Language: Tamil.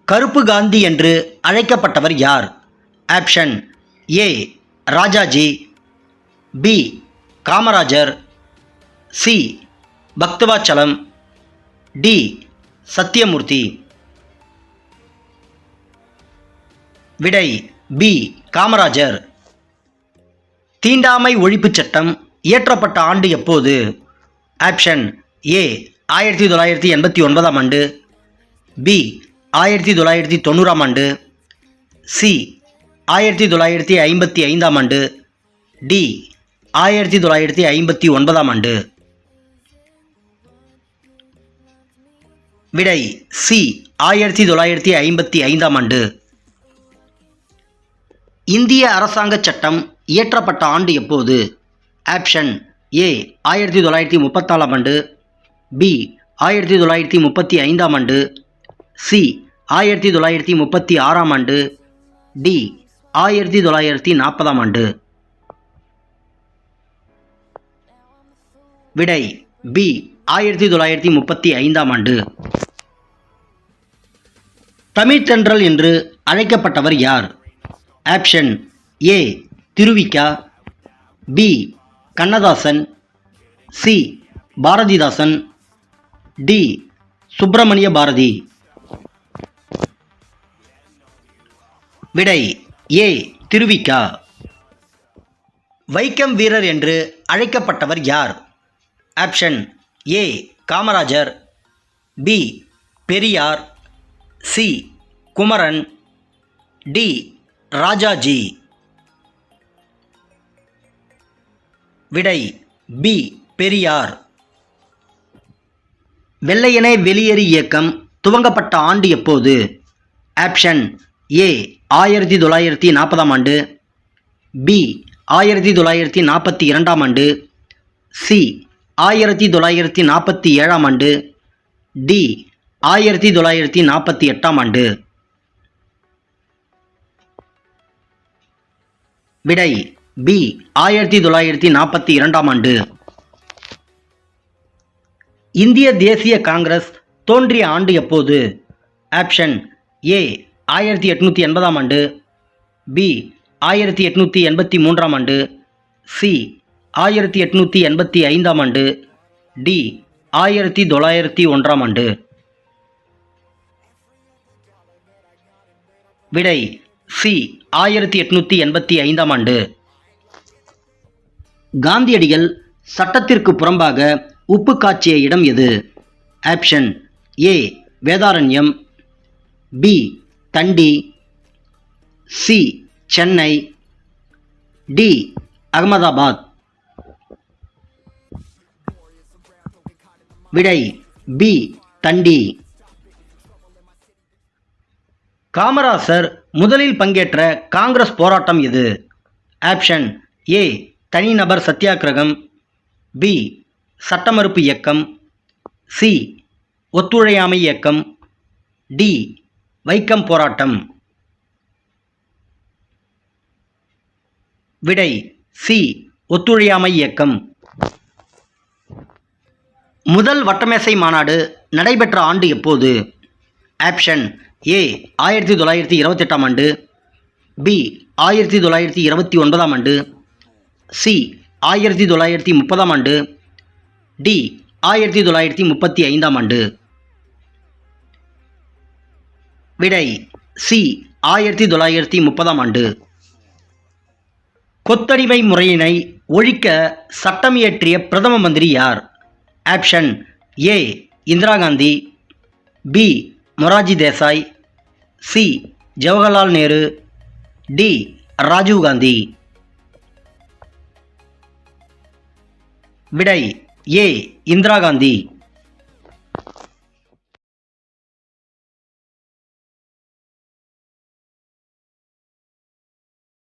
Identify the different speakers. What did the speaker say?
Speaker 1: கருப்பு காந்தி என்று அழைக்கப்பட்டவர் யார்? Option A Rajaji, B Kamarajar, C Bhaktavatsalam, D Sathyamurthy. விடை பி காமராஜர். தீண்டாமை ஒழிப்புச் சட்டம் இயற்றப்பட்ட ஆண்டு எப்போது? ஆப்ஷன் ஏ 1989ஆம் ஆண்டு, பி 1990ஆம் ஆண்டு, சி 1955ஆம் ஆண்டு, டி 1959ஆம் ஆண்டு. விடை சி 1955ஆம் ஆண்டு. இந்திய அரசாங்க சட்டம் இயற்றப்பட்ட ஆண்டு எப்போது? ஆப்ஷன் ஏ 1934ஆம் ஆண்டு, பி 1935ஆம் ஆண்டு, சி 1936ஆம் ஆண்டு, டி 1940ஆம் ஆண்டு. விடை பி 1935ஆம் ஆண்டு. தமிழ்த்தென்றல் என்று அழைக்கப்பட்டவர் யார்? Option A Thiruvika, B Kannadasan, C Bharathidasan, D Subramania Bharathi. விடை ஏ திருவிக்கா. வைக்கம் வீரர் என்று அழைக்கப்பட்டவர் யார்? Option A Kamarajar, B Periyar, C Kumaran, D Rajaji. விடை பி பெரியார். வெள்ளையனே வெளியேறு இயக்கம் துவங்கப்பட்ட ஆண்டு எப்போது? ஆப்ஷன் ஏ 1940ஆம் ஆண்டு, பி 1942ஆம் ஆண்டு, சி 1947ஆம் ஆண்டு, டி 1948ஆம் ஆண்டு. விடை பி 1942ஆம் ஆண்டு. இந்திய தேசிய காங்கிரஸ் தோன்றிய ஆண்டு எப்போது? ஆப்ஷன் ஏ 1880ஆம் ஆண்டு, பி 1883ஆம் ஆண்டு, சி 1885ஆம் ஆண்டு, டி 1901ஆம் ஆண்டு. விடை சி 1885ஆம் ஆண்டு. காந்தியடிகள் சட்டத்திற்கு புறம்பாக உப்பு காய்ச்சிய இடம் எது? Option A Vedaranyam, B Dandi, C Chennai, D Ahmedabad. விடை பி தண்டி. காமராசர் முதலில் பங்கேற்ற காங்கிரஸ் போராட்டம் எது? ஆப்ஷன் ஏ தனிநபர் சத்தியாகிரகம், பி சட்டமறுப்பு இயக்கம், சி ஒத்துழையாமை இயக்கம், டி வைக்கம் போராட்டம். விடை சி ஒத்துழையாமை இயக்கம். முதல் வட்டமேசை மாநாடு நடைபெற்ற ஆண்டு எப்போது? ஆப்ஷன் ஏ 1928ஆம் ஆண்டு, பி 1929ஆம் ஆண்டு, சி 1930ஆம் ஆண்டு, டி 1935ஆம் ஆண்டு. விடை சி 1930ஆம் ஆண்டு. கொத்தடிமை முறையினை ஒழிக்க சட்டம் இயற்றிய பிரதம மந்திரி யார்? Option A Indira Gandhi, B Morarji Desai, C Jawaharlal Nehru, D Rajiv Gandhi. விடை ஏ இந்திரா காந்தி.